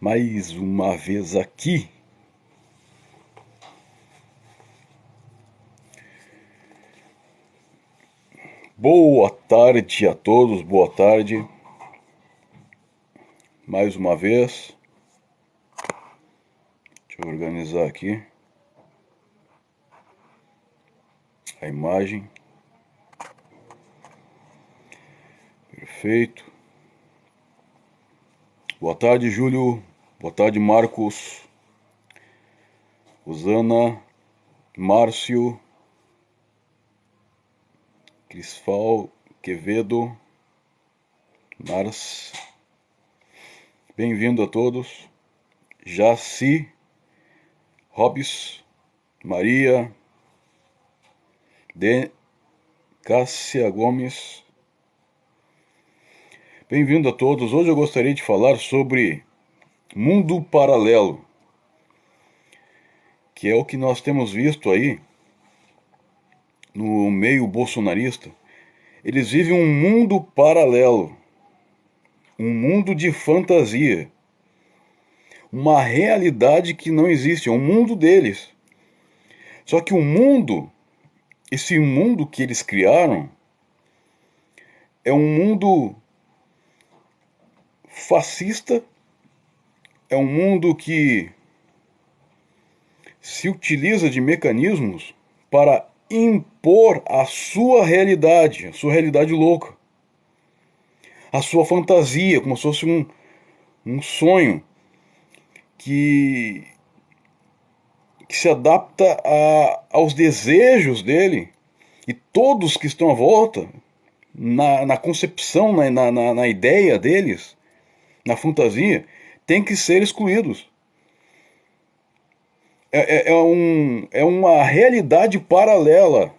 Mais uma vez aqui. Boa tarde a todos, boa tarde. Mais uma vez. Deixa eu organizar aqui a imagem. Perfeito. Boa tarde, Júlio. Boa tarde, Marcos. Rosana. Márcio. Crisfal. Quevedo. Mars. Bem-vindo a todos. Jaci. Robes. Maria. Cássia Gomes. Bem-vindo a todos. Hoje eu gostaria de falar sobre mundo paralelo, que é o que nós temos visto aí no meio bolsonarista. Eles vivem um mundo paralelo, um mundo de fantasia, uma realidade que não existe, é um mundo deles. Só que esse mundo que eles criaram, é um mundo fascista, é um mundo que se utiliza de mecanismos para impor a sua realidade louca, a sua fantasia, como se fosse um sonho que se adapta aos desejos dele, e todos que estão à volta, na concepção, na ideia deles, na fantasia, têm que ser excluídos. É uma realidade paralela.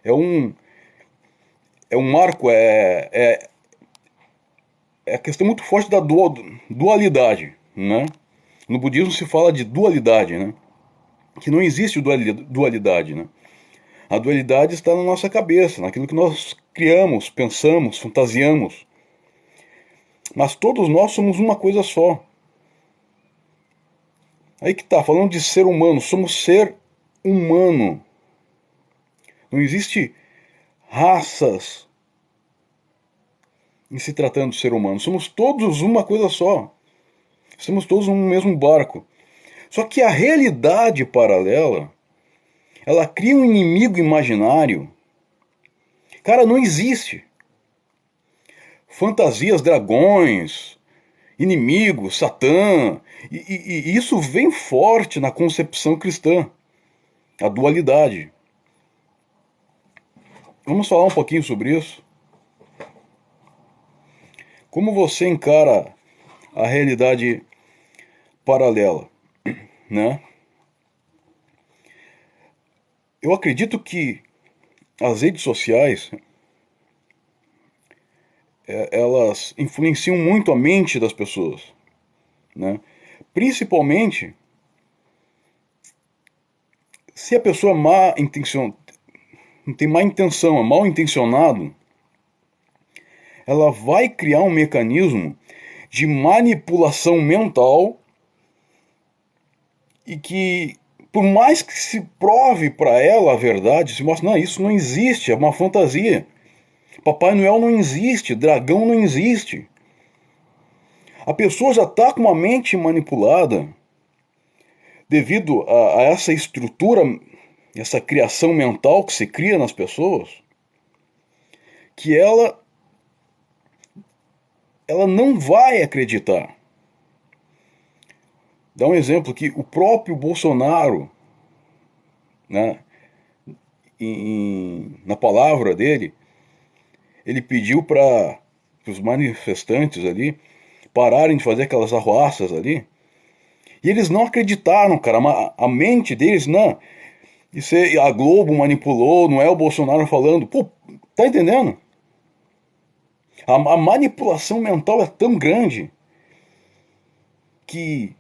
É um marco, é a questão muito forte da dualidade, né? No budismo se fala de dualidade, né? Que não existe dualidade, né? A dualidade está na nossa cabeça, naquilo que nós criamos, pensamos, fantasiamos. Mas todos nós somos uma coisa só. Aí que tá, falando de ser humano, somos ser humano. Não existe raças em se tratando de ser humano. Somos todos uma coisa só. Estamos todos no mesmo barco. Só que a realidade paralela, ela cria um inimigo imaginário. Cara, não existe. Fantasias, dragões, inimigos, Satã. E isso vem forte na concepção cristã. A dualidade. Vamos falar um pouquinho sobre isso. Como você encara a realidade paralela, né? Eu acredito que as redes sociais, elas influenciam muito a mente das pessoas, né? Principalmente se a pessoa tem má intenção, é mal intencionado, ela vai criar um mecanismo de manipulação mental, e que, por mais que se prove para ela a verdade, se mostra, não, isso não existe, é uma fantasia. Papai Noel não existe, dragão não existe. A pessoa já está com uma mente manipulada devido a essa estrutura, essa criação mental que se cria nas pessoas, que ela não vai acreditar. Dá um exemplo que o próprio Bolsonaro, né, na palavra dele, ele pediu para os manifestantes ali pararem de fazer aquelas arruaças ali. E eles não acreditaram, cara. A mente deles, não. Isso a Globo manipulou, não é o Bolsonaro falando. Pô, tá entendendo? A manipulação mental é tão grande que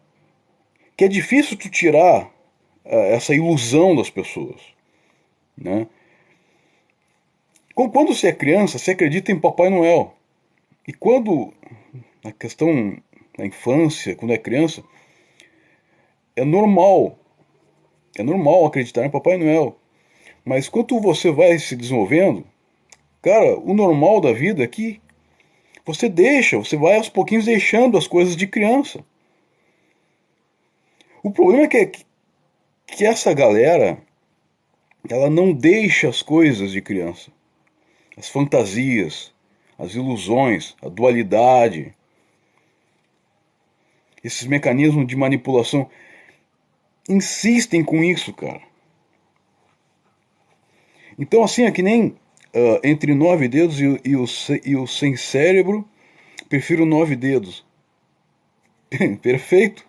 é difícil tu tirar essa ilusão das pessoas, né? Quando você é criança, você acredita em Papai Noel. E quando a questão na infância, quando é criança, é normal. É normal acreditar em Papai Noel. Mas quando você vai se desenvolvendo, cara, o normal da vida é que você vai aos pouquinhos deixando as coisas de criança. O problema é que essa galera, ela não deixa as coisas de criança. As fantasias, as ilusões, a dualidade, esses mecanismos de manipulação, insistem com isso, cara. Então, assim, é que nem entre 9 dedos e o sem cérebro, prefiro 9 dedos. Perfeito.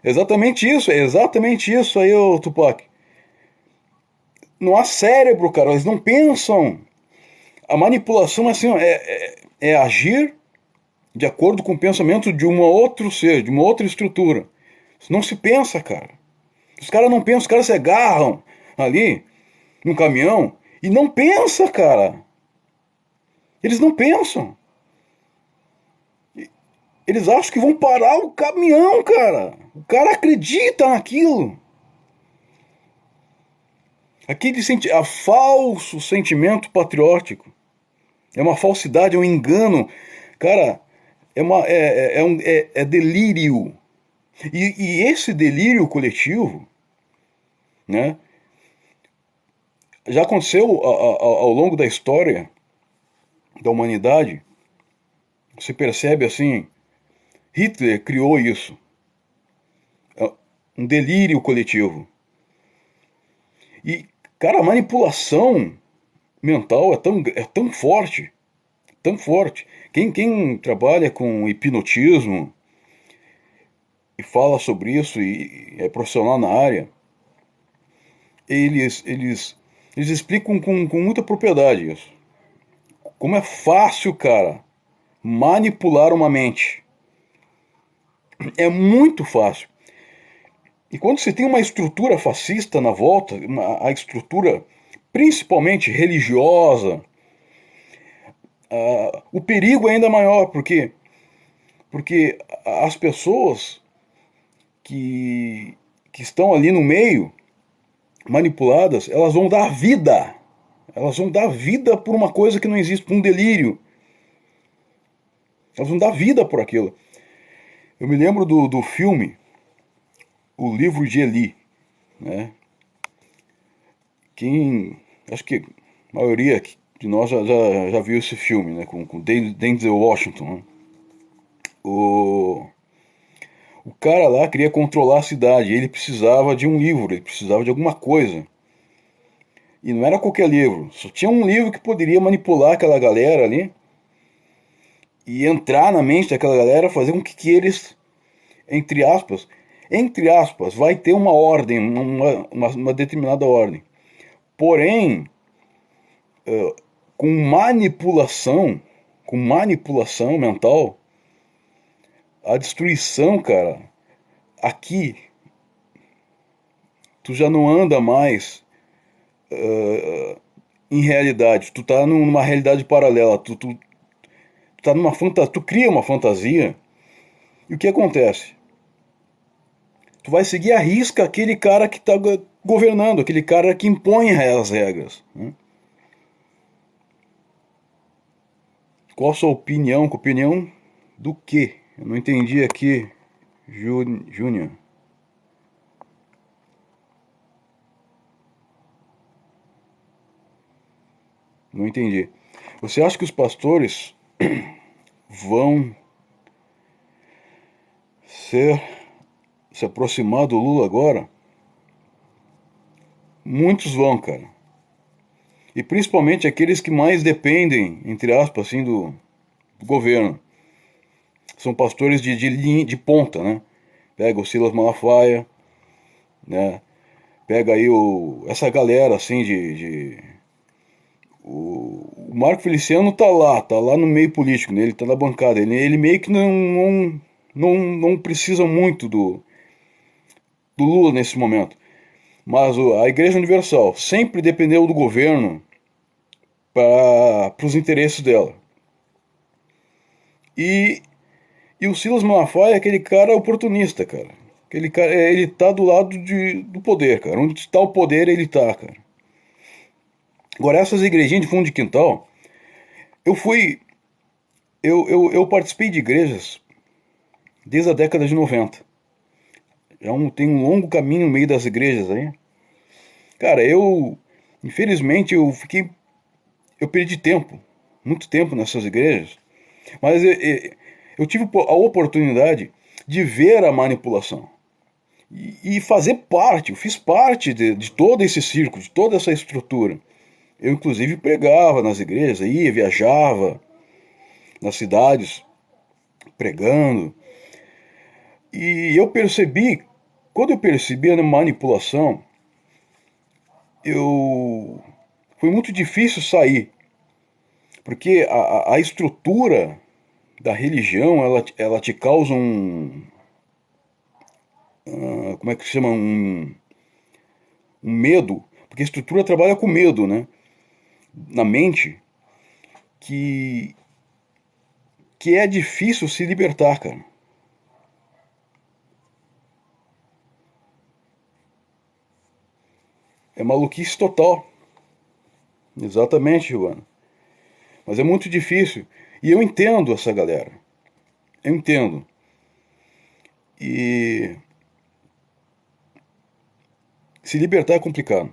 É exatamente isso aí, ô Tupac. Não há cérebro, cara, eles não pensam. A manipulação assim, é agir de acordo com o pensamento de um outro ser, de uma outra estrutura. Não se pensa, cara. Os caras não pensam, os caras se agarram ali num caminhão e não pensa, cara. Eles não pensam. Eles acham que vão parar o caminhão, cara. O cara acredita naquilo. Aquele falso sentimento patriótico. É uma falsidade, é um engano. Cara, é delírio. E esse delírio coletivo, né, já aconteceu ao longo da história da humanidade. Você percebe assim, Hitler criou isso. É um delírio coletivo. E, cara, a manipulação mental é tão forte, tão forte. Quem trabalha com hipnotismo e fala sobre isso e é profissional na área, eles explicam com muita propriedade isso. Como é fácil, cara, manipular uma mente. É muito fácil. E quando você tem uma estrutura fascista na volta, a estrutura principalmente religiosa, o perigo é ainda maior, porque as pessoas que estão ali no meio, manipuladas, elas vão dar vida. Elas vão dar vida por uma coisa que não existe, por um delírio. Elas vão dar vida por aquilo. Eu me lembro do filme O Livro de Eli, né? Acho que a maioria de nós já viu esse filme, né? Com Denzel Washington, né? O cara lá queria controlar a cidade, ele precisava de um livro, ele precisava de alguma coisa. E não era qualquer livro, só tinha um livro que poderia manipular aquela galera ali e entrar na mente daquela galera, fazer com que eles, entre aspas, vai ter uma ordem, uma determinada ordem. Porém, com manipulação mental, a destruição, cara, aqui, tu já não anda mais em realidade, tu tá numa realidade paralela, tu tá numa fantasia, tu cria uma fantasia, e o que acontece? Tu vai seguir à risca aquele cara que tá governando, aquele cara que impõe as regras, né? Qual a sua opinião? Opinião do quê? Eu não entendi aqui, Júnior. Não entendi. Você acha que os pastores vão se aproximar do Lula agora? Muitos vão, cara. E principalmente aqueles que mais dependem, entre aspas, assim, do governo. São pastores de ponta, né? Pega o Silas Malafaia, né? Pega aí essa galera, assim, o Marco Feliciano tá lá no meio político, né? Ele tá na bancada. Ele meio que não precisa muito do Lula nesse momento. Mas a Igreja Universal sempre dependeu do governo para os interesses dela. E E o Silas Malafaia é aquele cara oportunista, cara. Aquele cara, ele tá do lado do poder, cara. Onde está o poder, ele tá, cara. Agora, essas igrejinhas de fundo de quintal, eu fui. Eu participei de igrejas desde a década de 90. Tem um longo caminho no meio das igrejas aí. Cara, infelizmente, eu perdi tempo, muito tempo nessas igrejas, mas eu tive a oportunidade de ver a manipulação e fazer parte, eu fiz parte de todo esse círculo, de toda essa estrutura. Eu, inclusive, pregava nas igrejas, ia, viajava nas cidades, pregando. E quando eu percebi a manipulação, foi muito difícil sair, porque a estrutura da religião, ela te causa como é que se chama? Um medo, porque a estrutura trabalha com medo, né? Na mente, que, que é difícil se libertar, cara. É maluquice total. Exatamente, Giovana. Mas é muito difícil. E eu entendo essa galera. Eu entendo. E se libertar é complicado.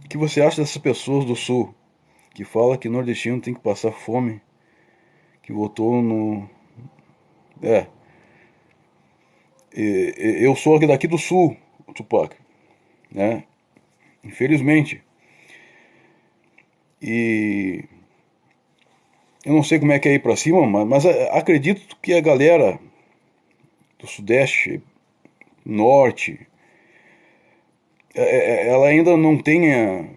O que você acha dessas pessoas do Sul que fala que nordestino tem que passar fome, que votou no... É. Eu sou daqui do Sul, Tupac, né? Infelizmente. E eu não sei como é que é ir pra cima, mas acredito que a galera do Sudeste, Norte, ela ainda não tenha...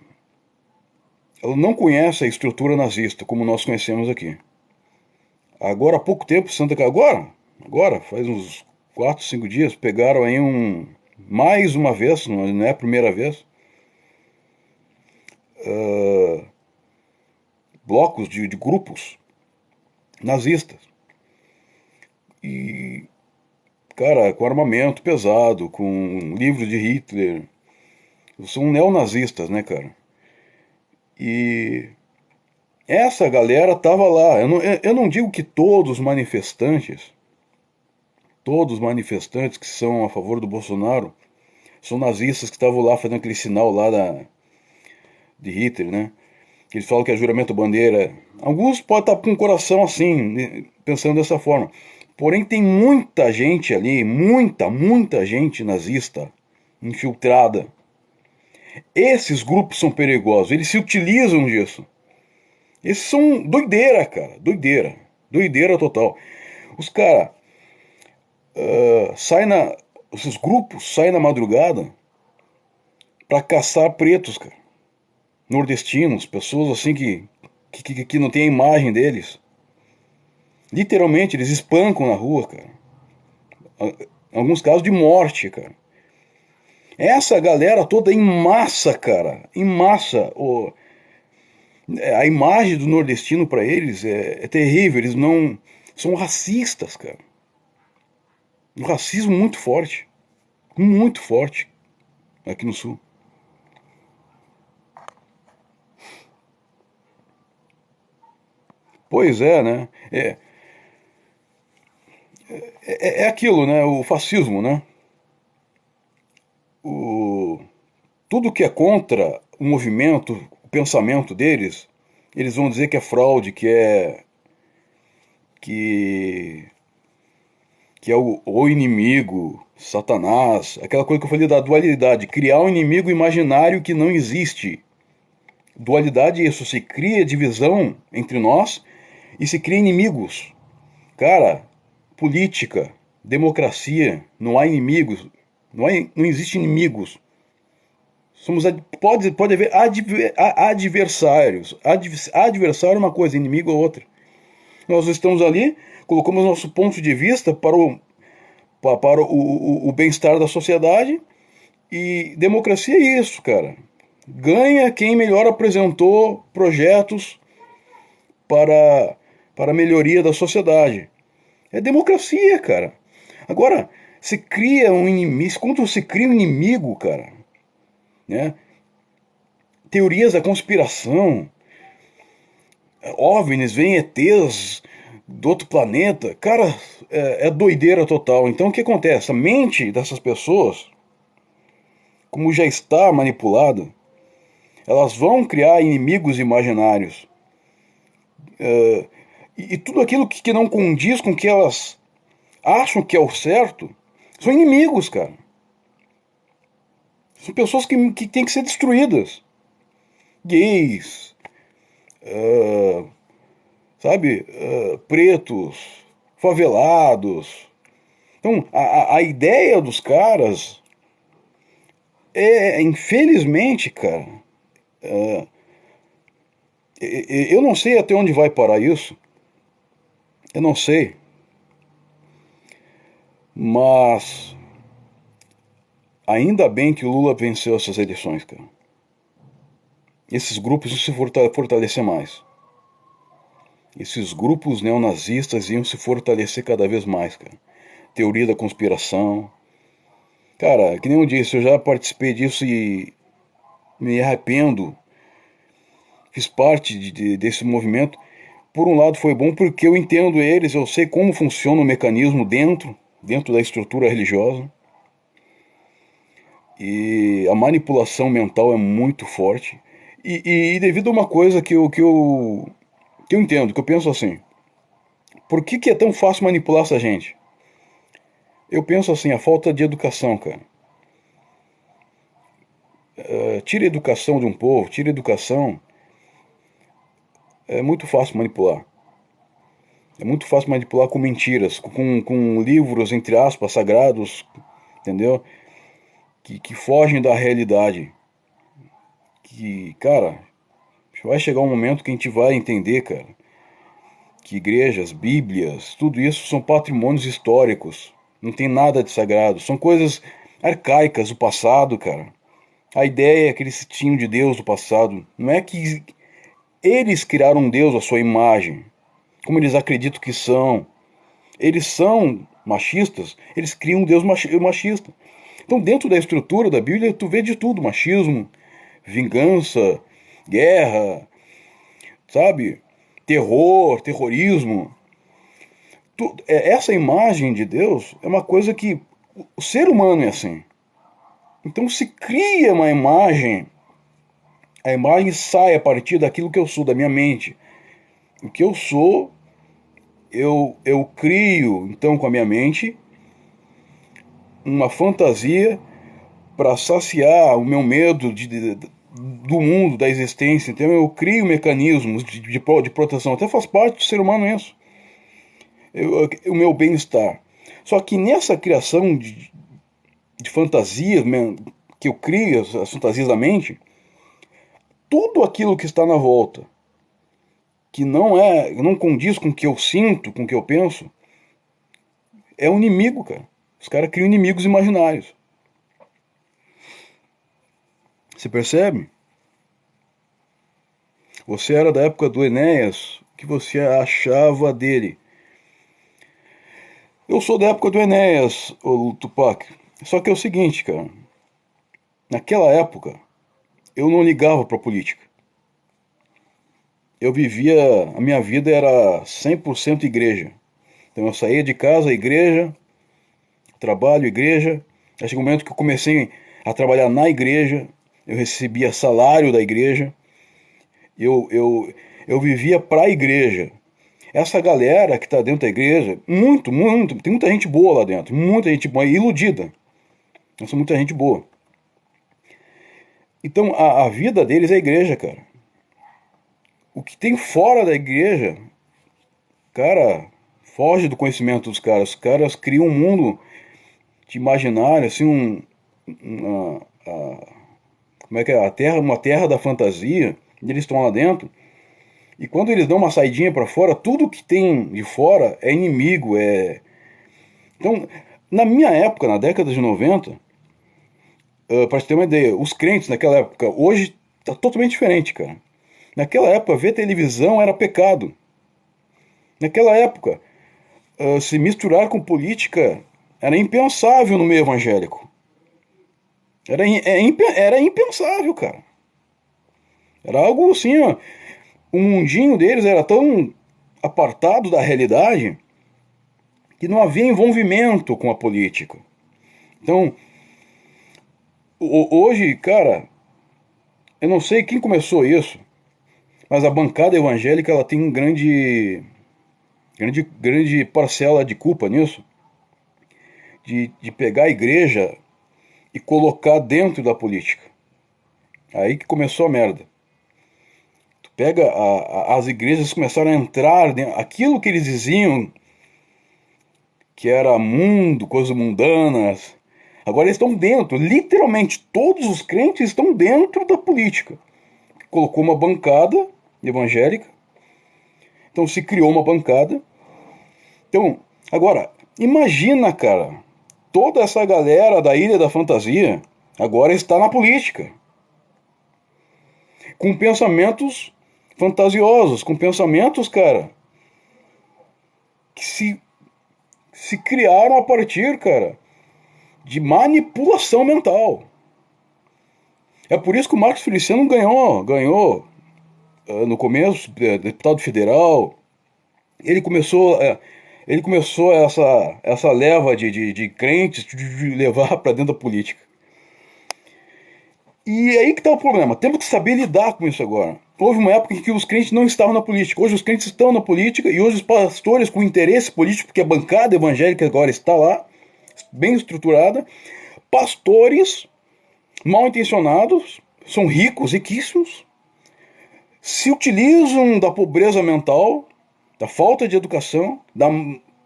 Ela não conhece a estrutura nazista como nós conhecemos aqui. Agora, há pouco tempo, Santa Catarina, agora, faz uns 4, 5 dias, pegaram aí mais uma vez, não é a primeira vez, blocos de grupos nazistas. E, cara, com armamento pesado, com livros de Hitler. São neonazistas, né, cara? E essa galera tava lá. Eu não digo que todos os manifestantes que são a favor do Bolsonaro, são nazistas que estavam lá fazendo aquele sinal lá de Hitler, né? Que eles falam que é juramento bandeira. Alguns podem estar com o coração assim, pensando dessa forma. Porém, tem muita gente ali, muita gente nazista infiltrada. Esses grupos são perigosos, eles se utilizam disso. Esses são doideira, cara, doideira total. Os caras esses grupos saem na madrugada para caçar pretos, cara, nordestinos, pessoas assim que não tem a imagem deles. Literalmente, eles espancam na rua, cara. Em alguns casos de morte, cara. Essa galera toda em massa, cara, em massa. A imagem do nordestino para eles é terrível. Eles não são racistas, cara. Um racismo muito forte aqui no Sul. Pois é, né? É aquilo, né? O fascismo, né? Tudo que é contra o movimento, o pensamento deles, eles vão dizer que é fraude, que é o inimigo, Satanás, aquela coisa que eu falei da dualidade, criar um inimigo imaginário que não existe. Dualidade é isso, se cria divisão entre nós e se cria inimigos. Cara, política, democracia, não há inimigos, não existe inimigos. Pode haver adversários. Adversário é uma coisa, inimigo é outra. Nós estamos ali, colocamos nosso ponto de vista para o bem-estar da sociedade, e democracia é isso, cara. Ganha quem melhor apresentou projetos para a melhoria da sociedade. É democracia, cara. Agora, você cria um inimigo. Quando você cria um inimigo, cara, né? Teorias da conspiração, OVNIs, vem ETs do outro planeta. Cara, é doideira total. Então o que acontece? A mente dessas pessoas, como já está manipulada, elas vão criar inimigos imaginários. E tudo aquilo que não condiz com o que elas acham que é o certo, são inimigos, cara. São pessoas que têm que ser destruídas. Gays, sabe? Pretos, favelados. Então, a ideia dos caras infelizmente, cara, eu não sei até onde vai parar isso. Eu não sei. Mas ainda bem que o Lula venceu essas eleições, cara. Esses grupos iam se fortalecer mais. Esses grupos neonazistas iam se fortalecer cada vez mais, cara. Teoria da conspiração. Cara, que nem eu disse, eu já participei disso e me arrependo. Fiz parte desse movimento. Por um lado foi bom porque eu entendo eles, eu sei como funciona o mecanismo dentro da estrutura religiosa. E a manipulação mental é muito forte. E devido a uma coisa que eu entendo, que eu penso assim, por que é tão fácil manipular essa gente? Eu penso assim, a falta de educação, cara. Tira a educação de um povo, tira a educação, é muito fácil manipular. É muito fácil manipular com mentiras, com livros, entre aspas, sagrados, entendeu? Que fogem da realidade. Que, cara, vai chegar um momento que a gente vai entender, cara, que igrejas, bíblias, tudo isso são patrimônios históricos. Não tem nada de sagrado. São coisas arcaicas do passado, cara. A ideia que eles tinham de Deus do passado não é que eles criaram um Deus à sua imagem, como eles acreditam que são. Eles são machistas, eles criam um Deus machista. Então, dentro da estrutura da Bíblia, tu vê de tudo: machismo, vingança, guerra, sabe? Terror, terrorismo. Essa imagem de Deus é uma coisa que o ser humano é assim. Então se cria uma imagem, a imagem sai a partir daquilo que eu sou, da minha mente. O que eu sou, eu crio então com a minha mente uma fantasia para saciar o meu medo do mundo, da existência. Então eu crio mecanismos de proteção. Até faz parte do ser humano isso. O meu bem-estar. Só que nessa criação de fantasias que eu crio, as fantasias da mente, tudo aquilo que está na volta, que não condiz com o que eu sinto, com o que eu penso, é um inimigo, cara. Os caras criam inimigos imaginários. Você percebe? Você era da época do Enéas, o que você achava dele? Eu sou da época do Enéas, o Tupac. Só que é o seguinte, cara. Naquela época, eu não ligava pra política. Eu vivia, a minha vida era 100% igreja. Então eu saía de casa, igreja, trabalho, igreja. Aí chegou um momento que eu comecei a trabalhar na igreja, eu recebia salário da igreja, eu vivia pra igreja. Essa galera que está dentro da igreja, tem muita gente boa lá dentro, muita gente boa, iludida. Essa muita gente boa. Então a vida deles é a igreja, cara. O que tem fora da igreja, cara, foge do conhecimento dos caras. Os caras criam um mundo de imaginário, assim, como é que é? Uma terra da fantasia, e eles estão lá dentro. E quando eles dão uma saidinha para fora, tudo que tem de fora é inimigo, Então, na minha época, na década de 90, para você ter uma ideia, os crentes naquela época, hoje tá totalmente diferente, cara. Naquela época, ver televisão era pecado. Naquela época, se misturar com política era impensável no meio evangélico. Era impensável, cara. Era algo assim, ó. O mundinho deles era tão apartado da realidade que não havia envolvimento com a política. Então, hoje, cara, eu não sei quem começou isso, mas a bancada evangélica ela tem um grande parcela de culpa nisso, de pegar a igreja e colocar dentro da política. Aí que começou a merda. Tu pega as igrejas começaram a entrar dentro, aquilo que eles diziam que era mundo, coisas mundanas. Agora eles estão dentro, literalmente todos os crentes estão dentro da política. Colocou uma bancada evangélica, então se criou uma bancada. Então, agora, imagina, cara, toda essa galera da Ilha da Fantasia agora está na política. Com pensamentos fantasiosos, com pensamentos, cara, que se criaram a partir, cara, de manipulação mental. É por isso que o Marcos Feliciano ganhou no começo, deputado federal. Ele começou essa leva de crentes de levar para dentro da política. E aí que tá o problema. Temos que saber lidar com isso agora. Houve uma época em que os crentes não estavam na política. Hoje os crentes estão na política e hoje os pastores com interesse político, porque a bancada evangélica agora está lá, bem estruturada. Pastores mal intencionados, são ricos, riquíssimos, se utilizam da pobreza mental, da falta de educação,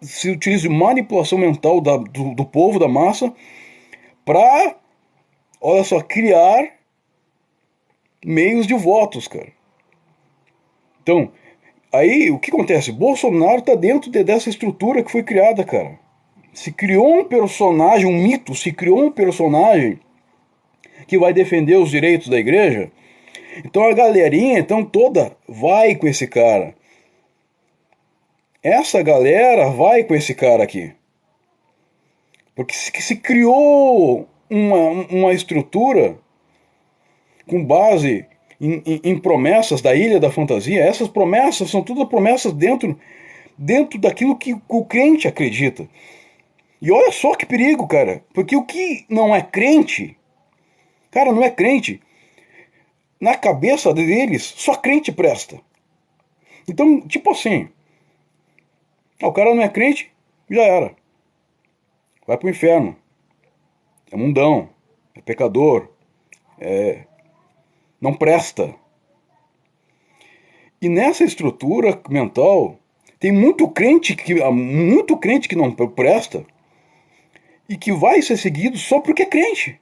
se utilizam de manipulação mental do povo, da massa, para, olha só, criar meios de votos, cara. Então, aí o que acontece? Bolsonaro está dentro dessa estrutura que foi criada, cara. Se criou um personagem, um mito, se criou um personagem que vai defender os direitos da igreja. Então a galerinha então toda vai com esse cara. Essa galera vai com esse cara aqui. Porque se criou uma estrutura com base em promessas da Ilha da Fantasia. Essas promessas são todas promessas dentro daquilo que o crente acredita. E olha só que perigo, cara. Porque o que não é crente, cara, não é crente. Na cabeça deles, só crente presta. Então, tipo assim, o cara não é crente, já era. Vai pro inferno. É mundão. É pecador. Não presta. E nessa estrutura mental, tem muito crente que não presta e que vai ser seguido só porque é crente.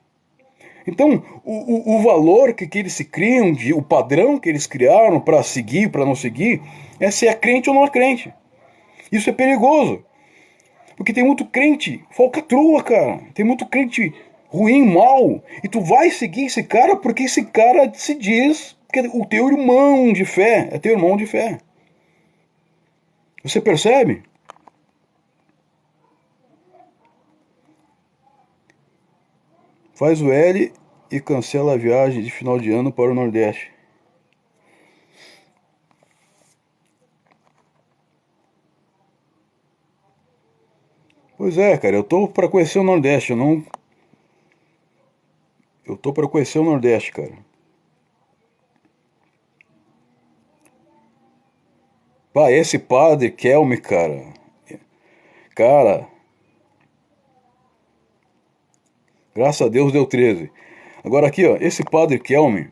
Então, o valor que eles se criam, o padrão que eles criaram para seguir, para não seguir, é se é crente ou não é crente. Isso é perigoso. Porque tem muito crente falcatrua, cara. Tem muito crente ruim, mal. E tu vai seguir esse cara porque esse cara se diz que é o teu irmão de fé. É teu irmão de fé. Você percebe? Faz o L e cancela a viagem de final de ano para o Nordeste. Pois é, cara, eu tô para conhecer o Nordeste, eu tô para conhecer o Nordeste, cara. Pá, esse padre Kelme, cara. Cara, graças a Deus deu 13. Agora aqui, ó, esse padre Kelme,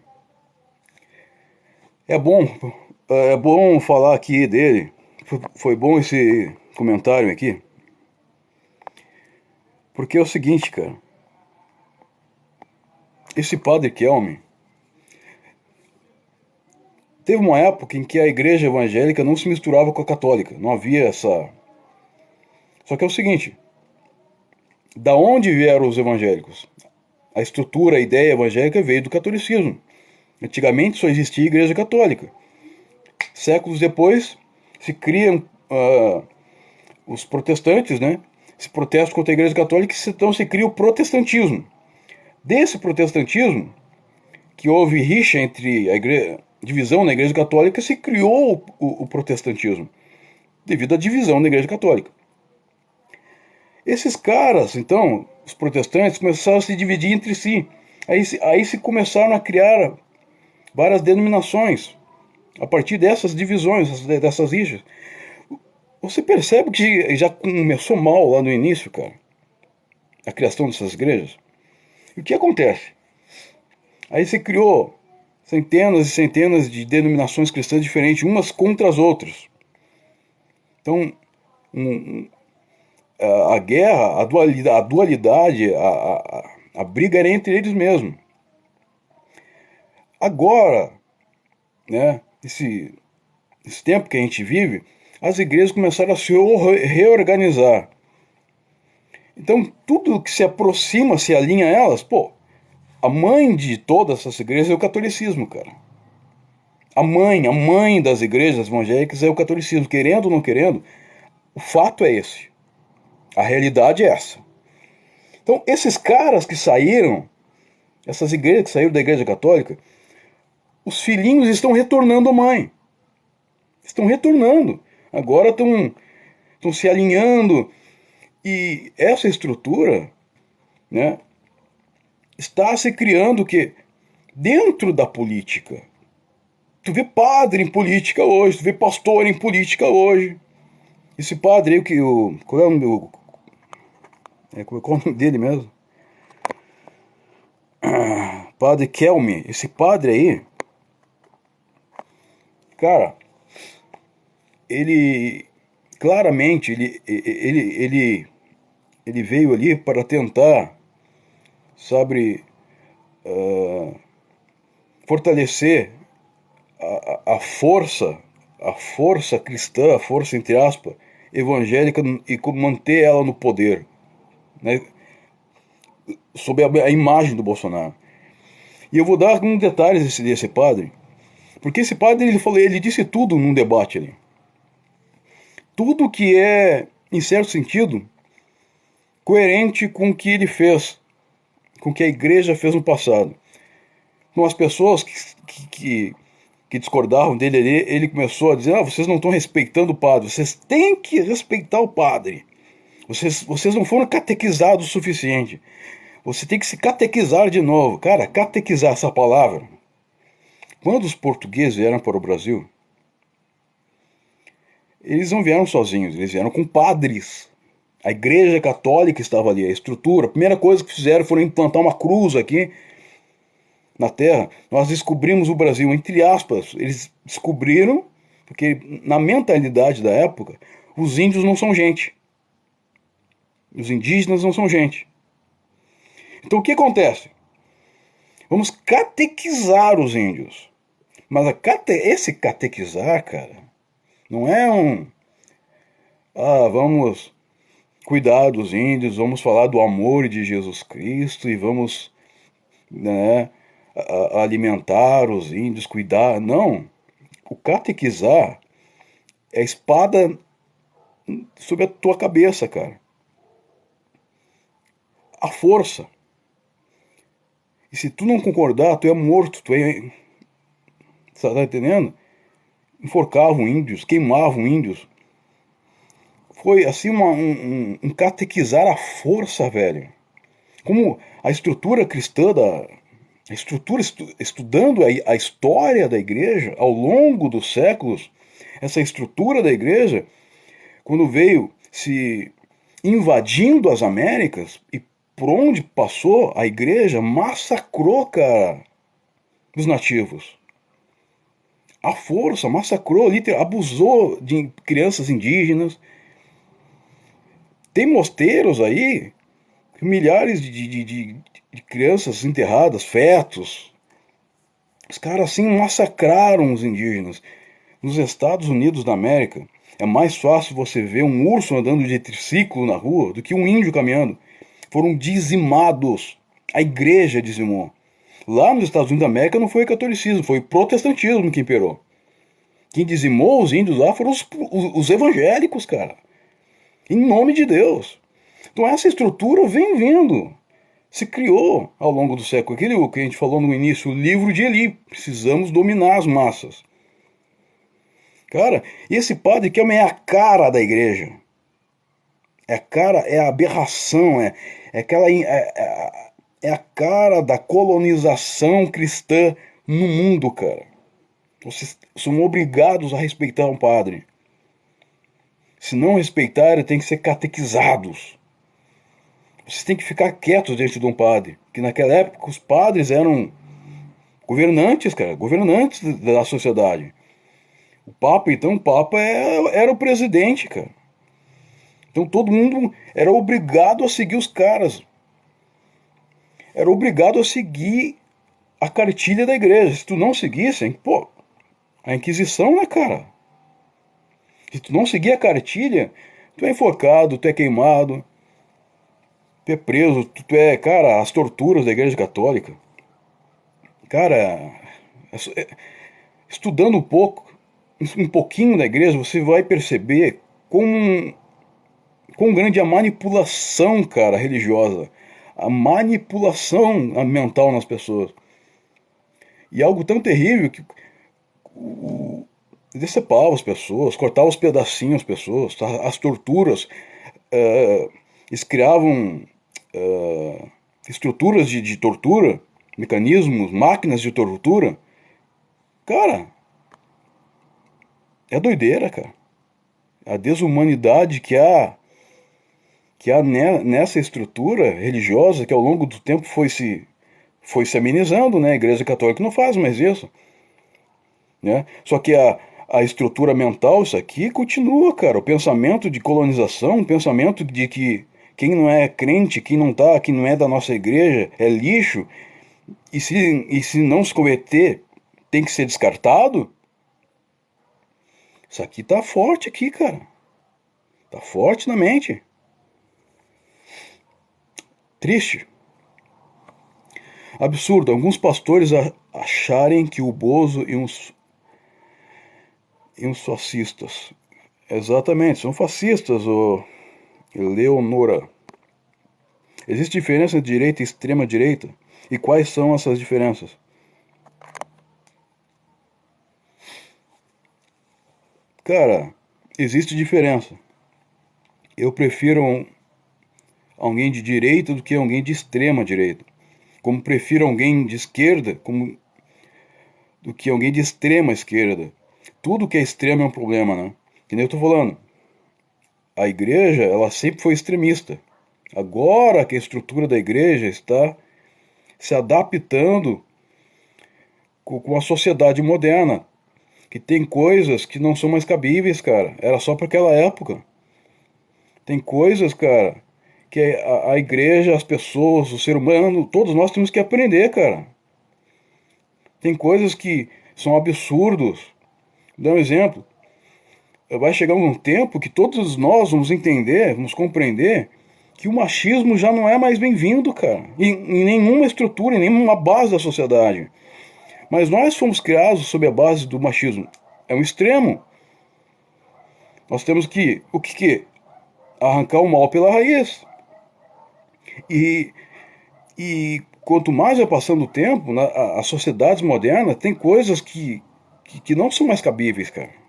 é bom, é bom falar aqui dele. Foi bom esse comentário aqui. Porque é o seguinte, cara. Esse padre Kelme teve uma época em que a igreja evangélica não se misturava com a católica. Não havia essa. Só que é o seguinte: da onde vieram os evangélicos? A estrutura, a ideia evangélica veio do catolicismo. Antigamente só existia igreja católica. Séculos depois se criam os protestantes, né, se protestam contra a Igreja Católica, então se cria o protestantismo. Desse protestantismo, que houve rixa entre a igreja, divisão na Igreja Católica, se criou o protestantismo, devido à divisão na Igreja Católica. Esses caras, então, os protestantes, começaram a se dividir entre si. Aí se começaram a criar várias denominações, a partir dessas divisões, dessas rixas. Você percebe que já começou mal lá no início, cara, a criação dessas igrejas? E o que acontece? Aí se criou centenas e centenas de denominações cristãs diferentes, umas contra as outras. Então, a guerra, a dualidade, a briga era entre eles mesmos. Agora, né, esse tempo que a gente vive, as igrejas começaram a se reorganizar. Então, tudo que se aproxima, se alinha a elas, pô, a mãe de todas essas igrejas é o catolicismo, cara. A mãe das igrejas evangélicas é o catolicismo. Querendo ou não querendo, o fato é esse. A realidade é essa. Então, esses caras que saíram, essas igrejas que saíram da Igreja Católica, os filhinhos estão retornando à mãe. Estão retornando. Agora estão se alinhando. E essa estrutura, né, está se criando que dentro da política. Tu vê padre em política hoje, tu vê pastor em política hoje. Esse padre aí, qual é o nome qual é o nome dele mesmo? Padre Kelme. Esse padre aí, cara, ele claramente ele veio ali para tentar, sabe, fortalecer a força cristã, a força entre aspas, evangélica, e manter ela no poder, né, sob a imagem do Bolsonaro. E eu vou dar alguns detalhes desse padre, porque esse padre ele disse tudo num debate ali. Tudo que é, em certo sentido, coerente com o que ele fez, com o que a igreja fez no passado. Então, as pessoas que discordavam dele ali, ele começou a dizer: vocês não estão respeitando o padre, vocês têm que respeitar o padre. Vocês não foram catequizados o suficiente. Você tem que se catequizar de novo. Cara, catequizar, essa palavra. Quando os portugueses vieram para o Brasil, eles não vieram sozinhos, eles vieram com padres. A Igreja Católica estava ali, a estrutura. A primeira coisa que fizeram foi implantar uma cruz aqui na terra. Nós descobrimos o Brasil, entre aspas. Eles descobriram, porque na mentalidade da época, os índios não são gente. Os indígenas não são gente. Então o que acontece? Vamos catequizar os índios. Mas esse catequizar, cara, não é vamos cuidar dos índios, vamos falar do amor de Jesus Cristo e vamos, né, alimentar os índios, cuidar. Não. O catequizar é a espada sobre a tua cabeça, cara. A força. E se tu não concordar, tu é morto, tá entendendo? Enforcavam índios, queimavam índios. Foi assim um catequizar à força, velho. Como a estrutura cristã, estudando a história da igreja ao longo dos séculos, essa estrutura da igreja, quando veio se invadindo as Américas, e por onde passou, a igreja massacrou, cara, os nativos. A força massacrou, abusou de crianças indígenas. Tem mosteiros aí, milhares de crianças enterradas, fetos. Os caras assim massacraram os indígenas. Nos Estados Unidos da América, é mais fácil você ver um urso andando de triciclo na rua do que um índio caminhando. Foram dizimados. A igreja dizimou. Lá nos Estados Unidos da América não foi o catolicismo, foi o protestantismo que imperou. Quem dizimou os índios lá foram os evangélicos, cara. Em nome de Deus. Então essa estrutura vem vindo. Se criou ao longo do século. Aquilo que a gente falou no início, o livro de Eli. Precisamos dominar as massas. Cara, e esse padre que é a cara da igreja. É a cara, é a aberração, é a cara da colonização cristã no mundo, cara. Vocês são obrigados a respeitar um padre. Se não respeitarem, tem que ser catequizados. Vocês têm que ficar quietos diante de um padre. Que naquela época os padres eram governantes, cara, governantes da sociedade. O Papa, então, era o presidente, cara. Então todo mundo era obrigado a seguir os caras. Era obrigado a seguir a cartilha da igreja. Se tu não seguisse, pô, a Inquisição, né, cara? Se tu não seguir a cartilha, tu é enforcado, tu é queimado, tu é preso, tu é, cara, as torturas da igreja católica. Cara, estudando um pouquinho da igreja, você vai perceber quão grande é a manipulação, cara, religiosa. A manipulação mental nas pessoas. E algo tão terrível que decepava as pessoas, cortava os pedacinhos as pessoas, as torturas, eles criavam estruturas de tortura, mecanismos, máquinas de tortura. Cara, é doideira, cara. A desumanidade que há nessa estrutura religiosa que ao longo do tempo foi se amenizando, né? A Igreja Católica não faz mais isso, né? Só que a estrutura mental, isso aqui continua, cara. O pensamento de colonização, o pensamento de que quem não é crente, quem não é da nossa igreja, é lixo, e se não se converter, tem que ser descartado. Isso aqui tá forte aqui, cara. Tá forte na mente. Triste. Absurdo. Alguns pastores acharem que o Bozo e uns fascistas. Exatamente, são fascistas, ô Leonora. Existe diferença entre direita e extrema direita? E quais são essas diferenças? Cara, existe diferença. Eu prefiro alguém de direita do que alguém de extrema direita. Como prefiro alguém de esquerda do que alguém de extrema esquerda. Tudo que é extremo é um problema, né? Que nem eu tô falando. A igreja, ela sempre foi extremista. Agora que a estrutura da igreja está se adaptando com a sociedade moderna, que tem coisas que não são mais cabíveis, cara. Era só para aquela época. Tem coisas, cara, que a igreja, as pessoas, o ser humano, todos nós temos que aprender, cara. Tem coisas que são absurdos. Vou dar um exemplo. Vai chegar um tempo que todos nós vamos entender, vamos compreender que o machismo já não é mais bem-vindo, cara. Em nenhuma estrutura, em nenhuma base da sociedade. Mas nós fomos criados sob a base do machismo. É um extremo. Nós temos que, arrancar o mal pela raiz. E, e quanto mais vai passando o tempo, as sociedades modernas tem coisas que não são mais cabíveis, cara.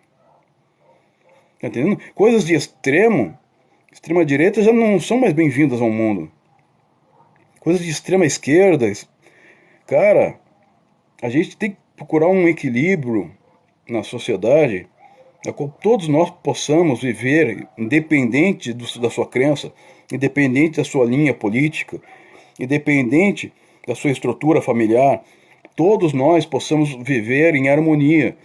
Tá entendendo? Coisas de extrema direita já não são mais bem-vindas ao mundo. Coisas de extrema esquerda, cara, a gente tem que procurar um equilíbrio na sociedade, na qual todos nós possamos viver independente da sua crença, independente da sua linha política, independente da sua estrutura familiar, todos nós possamos viver em harmonia.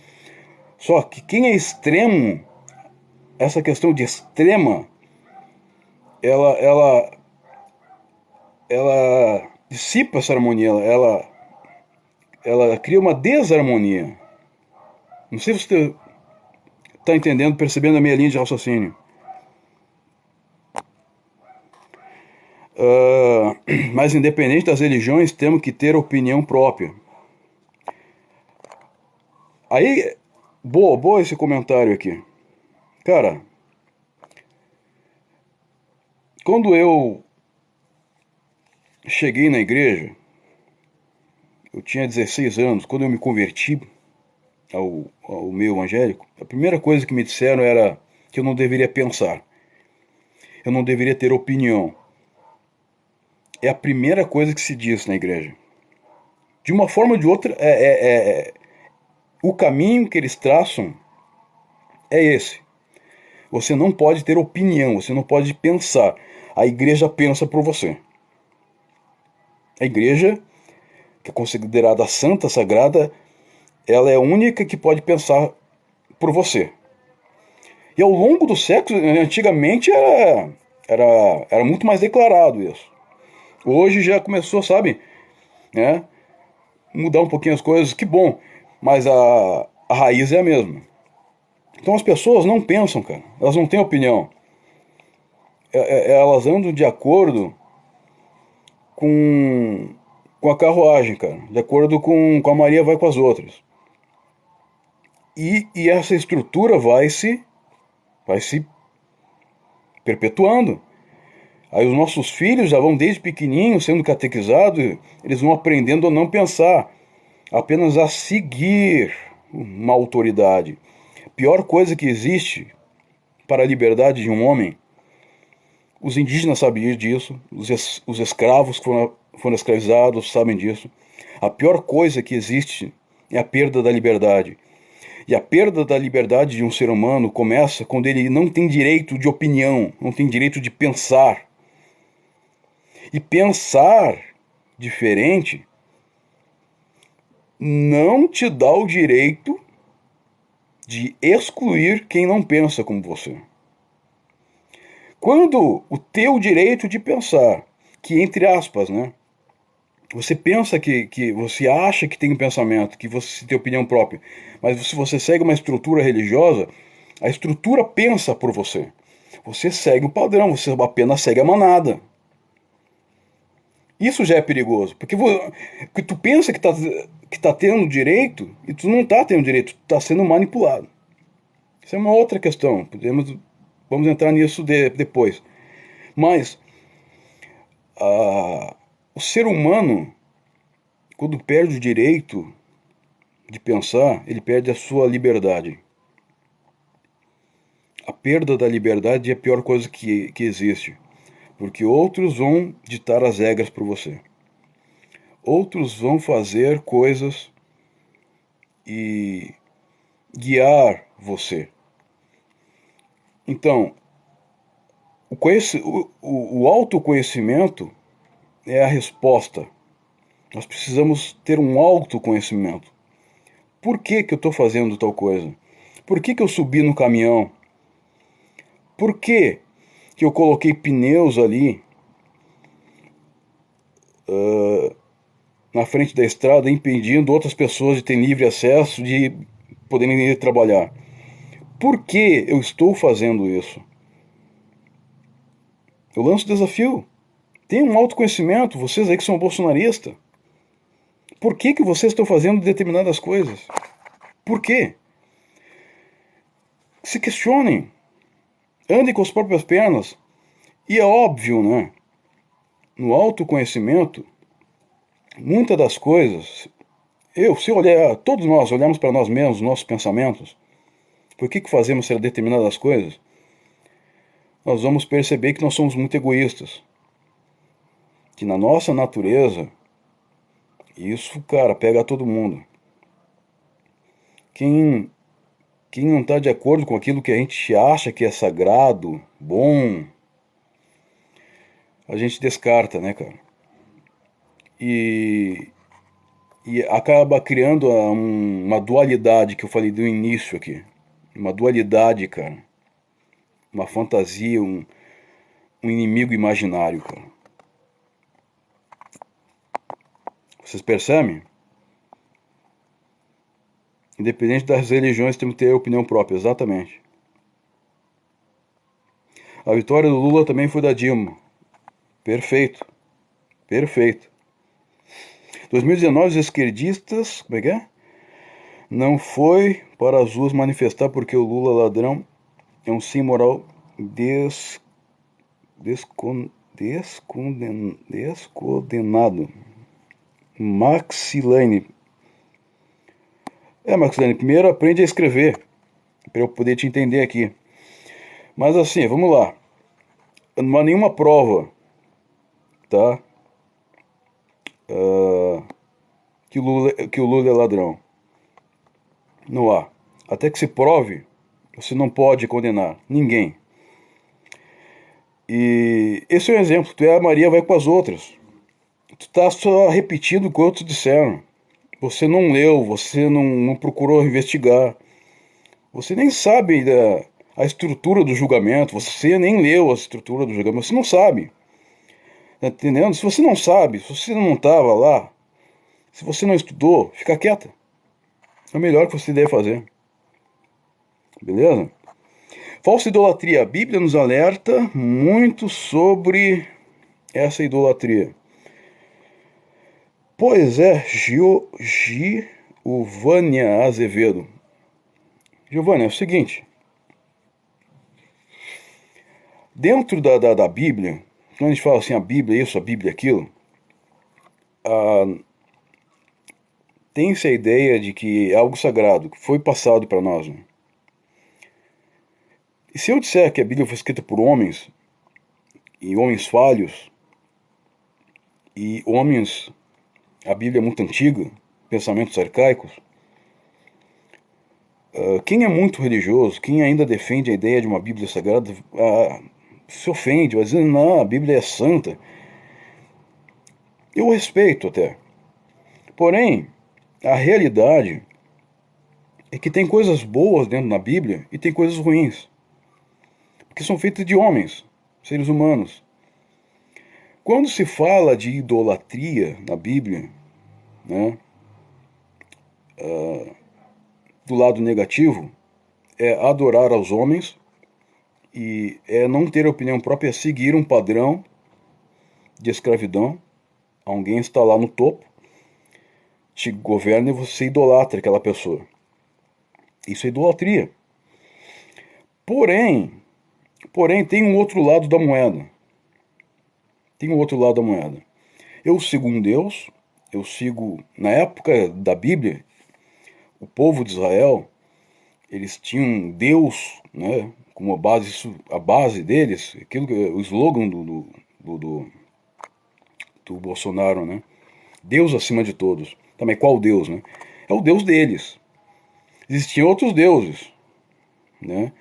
Só que quem é extremo, essa questão de extrema, ela dissipa essa harmonia, ela cria uma desarmonia. Não sei se você está entendendo, percebendo a minha linha de raciocínio. Mas independente das religiões, temos que ter opinião própria. Aí, boa esse comentário aqui. Cara, Quando eu cheguei na igreja, eu tinha 16 anos, quando eu me converti ao meio evangélico, a primeira coisa que me disseram era que eu não deveria pensar, eu não deveria ter opinião. É a primeira coisa que se diz na igreja. De uma forma ou de outra, o caminho que eles traçam é esse. Você não pode ter opinião, você não pode pensar. A igreja pensa por você. A igreja, que é considerada santa, sagrada, ela é a única que pode pensar por você. E ao longo do século, antigamente era muito mais declarado isso. Hoje já começou, sabe, né, mudar um pouquinho as coisas, que bom, mas a raiz é a mesma. Então as pessoas não pensam, cara, elas não têm opinião. Elas andam de acordo com, com a carruagem, cara, de acordo com a Maria vai com as outras. E essa estrutura vai se perpetuando. Aí os nossos filhos já vão desde pequenininhos sendo catequizados, eles vão aprendendo a não pensar, apenas a seguir uma autoridade. A pior coisa que existe para a liberdade de um homem, os indígenas sabem disso, os escravos que foram escravizados sabem disso. A pior coisa que existe é a perda da liberdade. E a perda da liberdade de um ser humano começa quando ele não tem direito de opinião, não tem direito de pensar. E pensar diferente não te dá o direito de excluir quem não pensa como você. Quando o teu direito de pensar, que entre aspas, né, você pensa que você acha que tem um pensamento, que você tem opinião própria, mas se você segue uma estrutura religiosa, a estrutura pensa por você. Você segue o padrão, você apenas segue a manada. Isso já é perigoso, porque tu pensa que tá tendo direito e tu não tá tendo direito, tu tá sendo manipulado. Isso é uma outra questão, vamos entrar nisso depois. Mas o ser humano, quando perde o direito de pensar, ele perde a sua liberdade. A perda da liberdade é a pior coisa que existe, porque outros vão ditar as regras por você. Outros vão fazer coisas e guiar você. Então, o autoconhecimento é a resposta. Nós precisamos ter um autoconhecimento. Por que eu estou fazendo tal coisa? Por que eu subi no caminhão? Por que eu coloquei pneus ali na frente da estrada, impedindo outras pessoas de terem livre acesso, de poderem ir trabalhar? Por que eu estou fazendo isso? Eu lanço o desafio. Tenha um autoconhecimento, vocês aí que são bolsonaristas. Por que vocês estão fazendo determinadas coisas? Por quê? Se questionem. Andem com as próprias pernas. E é óbvio, né? No autoconhecimento, muitas das coisas, se olhar, todos nós olhamos para nós mesmos, nossos pensamentos, por que fazemos determinadas coisas? Nós vamos perceber que nós somos muito egoístas. Que na nossa natureza, isso, cara, pega todo mundo. Quem não está de acordo com aquilo que a gente acha que é sagrado, bom, a gente descarta, né, cara? E acaba criando uma dualidade que eu falei do início aqui. Uma dualidade, cara. Uma fantasia, um inimigo imaginário, cara. Vocês percebem? Independente das religiões, temos que ter opinião própria, exatamente. A vitória do Lula também foi da Dilma. Perfeito. Perfeito. 2019, os esquerdistas, como é que é? Não foi para as ruas manifestar porque o Lula ladrão é um sem moral Descoordenado. Maxilane. Maxilane, primeiro aprende a escrever, para eu poder te entender aqui. Mas assim, vamos lá. Não há nenhuma prova, tá? Que o Lula é ladrão. Não há. Até que se prove, você não pode condenar ninguém. E esse é um exemplo. Tu é a Maria, vai com as outras. Tu tá só repetindo o que outros disseram. Você não leu, você não procurou investigar. Você nem sabe a estrutura do julgamento. Você nem leu a estrutura do julgamento. Você não sabe. Tá entendendo? Se você não sabe, se você não estava lá, se você não estudou, fica quieta. É o melhor que você deve fazer. Beleza? Falsa idolatria. A Bíblia nos alerta muito sobre essa idolatria. Pois é, Giovânia Azevedo. Giovânia, é o seguinte. Dentro da Bíblia, quando a gente fala assim, a Bíblia isso, a Bíblia aquilo, tem-se a ideia de que é algo sagrado, que foi passado para nós. Né? E se eu disser que a Bíblia foi escrita por homens, e homens falhos, e homens, a Bíblia é muito antiga, pensamentos arcaicos, quem é muito religioso, quem ainda defende a ideia de uma Bíblia sagrada, se ofende, vai dizendo, não, a Bíblia é santa. Eu respeito até. Porém, a realidade é que tem coisas boas dentro da Bíblia e tem coisas ruins. Porque são feitas de homens, seres humanos. Quando se fala de idolatria na Bíblia, né, do lado negativo, é adorar aos homens e é não ter opinião própria, é seguir um padrão de escravidão. Alguém está lá no topo, te governa e você idolatra aquela pessoa. Isso é idolatria. Porém, tem um outro lado da moeda. Tem um outro lado da moeda. Eu sigo um Deus, eu sigo, na época da Bíblia, o povo de Israel, eles tinham um Deus, né, como a base deles, aquilo que, o slogan do Bolsonaro, né, Deus acima de todos. Também qual Deus, né? É o Deus deles. Existiam outros deuses, né?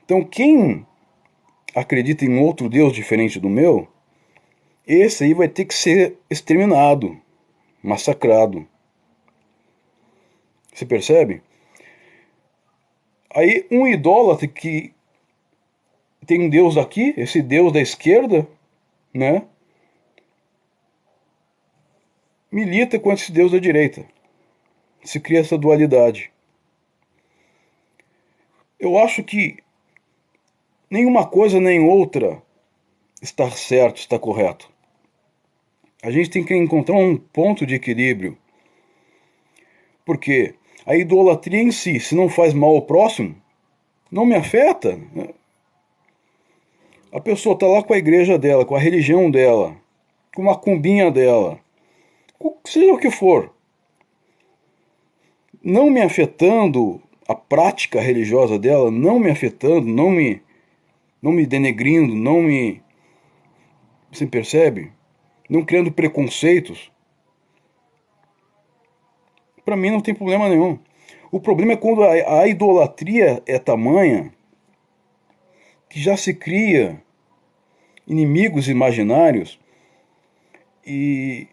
Então quem acredita em outro Deus diferente do meu, esse aí vai ter que ser exterminado, massacrado. Você percebe? Aí um idólatra que tem um Deus aqui, esse Deus da esquerda, né? Milita contra esse Deus da direita. Se cria essa dualidade. Eu acho que nenhuma coisa nem outra está certo, está correto. A gente tem que encontrar um ponto de equilíbrio. Porque a idolatria em si, se não faz mal ao próximo, não me afeta. A pessoa está lá com a igreja dela, com a religião dela, com uma cumbinha dela, seja o que for, não me afetando a prática religiosa dela, não me afetando, não me denegrindo, não me... Você percebe? Não criando preconceitos. Para mim não tem problema nenhum. O problema é quando a idolatria é tamanha que já se cria inimigos imaginários e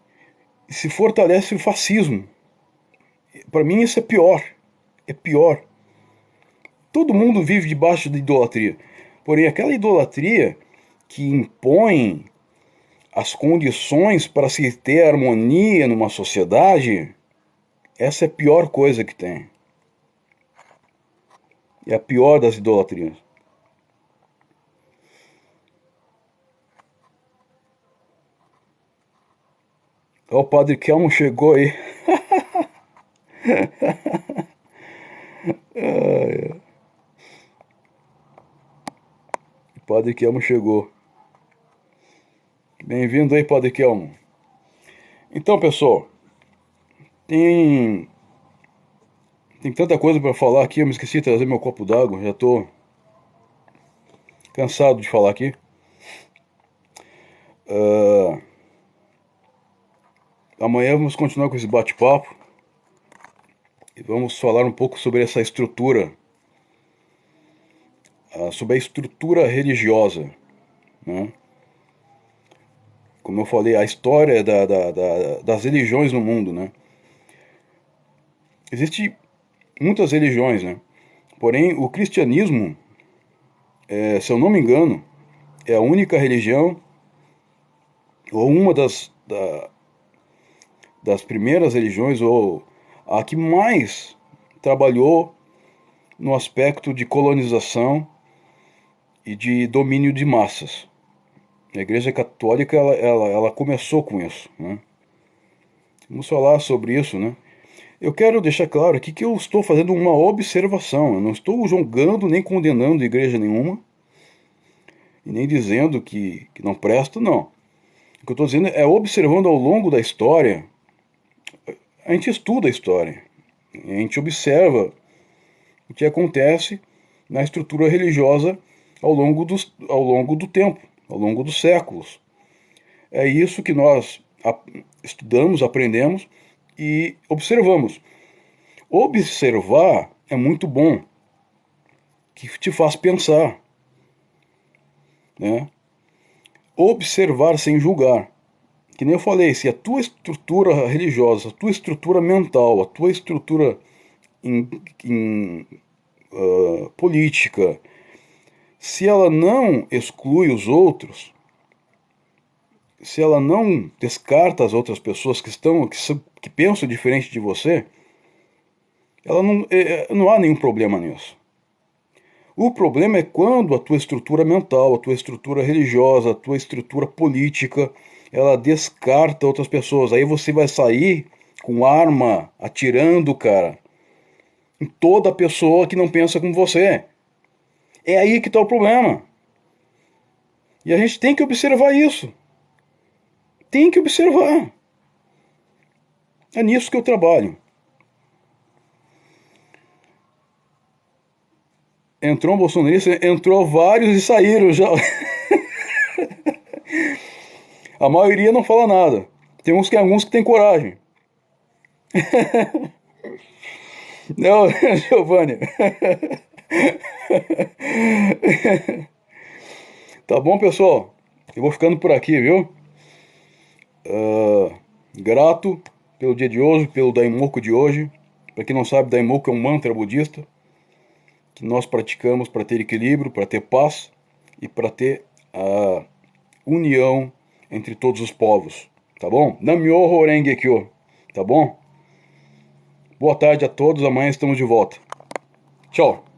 se fortalece o fascismo. Para mim isso é pior. É pior. Todo mundo vive debaixo de idolatria. Porém, aquela idolatria que impõe as condições para se ter harmonia numa sociedade, essa é a pior coisa que tem. É a pior das idolatrias. Ó, o Padre Kelmo chegou aí. O Padre Kelmo chegou. Bem-vindo aí, Padre Kelmo. Então, pessoal, tem, tem tanta coisa para falar aqui, eu me esqueci de trazer meu copo d'água, já tô cansado de falar aqui. Ah, amanhã vamos continuar com esse bate-papo e vamos falar um pouco sobre essa estrutura, sobre a estrutura religiosa, né? Como eu falei, a história das religiões no mundo, né? Existem muitas religiões, né? Porém, o cristianismo, se eu não me engano, é a única religião, ou uma das primeiras religiões, ou a que mais trabalhou no aspecto de colonização e de domínio de massas. A Igreja Católica ela começou com isso, né? Vamos falar sobre isso, né? Eu quero deixar claro aqui que eu estou fazendo uma observação. Eu não estou julgando nem condenando igreja nenhuma e nem dizendo que não presta, não. O que eu estou dizendo é observando ao longo da história. A gente estuda a história, a gente observa o que acontece na estrutura religiosa ao longo do tempo, ao longo dos séculos. É isso que nós estudamos, aprendemos e observamos. Observar é muito bom, que te faz pensar, né? Observar sem julgar. Que nem eu falei, se a tua estrutura religiosa, a tua estrutura mental, a tua estrutura em, em, política, se ela não exclui os outros, se ela não descarta as outras pessoas que pensam diferente de você, ela não há nenhum problema nisso. O problema é quando a tua estrutura mental, a tua estrutura religiosa, a tua estrutura política, ela descarta outras pessoas. Aí você vai sair com arma, atirando, cara, em toda pessoa que não pensa como você. É aí que está o problema. E a gente tem que observar isso. Tem que observar. É nisso que eu trabalho. Entrou um bolsonarista, entrou vários e saíram já. A maioria não fala nada. Tem alguns que têm coragem. Não, Giovanni. Tá bom, pessoal? Eu vou ficando por aqui, viu? Grato pelo dia de hoje, pelo Daimoku de hoje. Para quem não sabe, Daimoku é um mantra budista que nós praticamos para ter equilíbrio, para ter paz e para ter a união entre todos os povos. Tá bom? Namyoho Renge Kyo. Tá bom? Boa tarde a todos, amanhã estamos de volta. Tchau!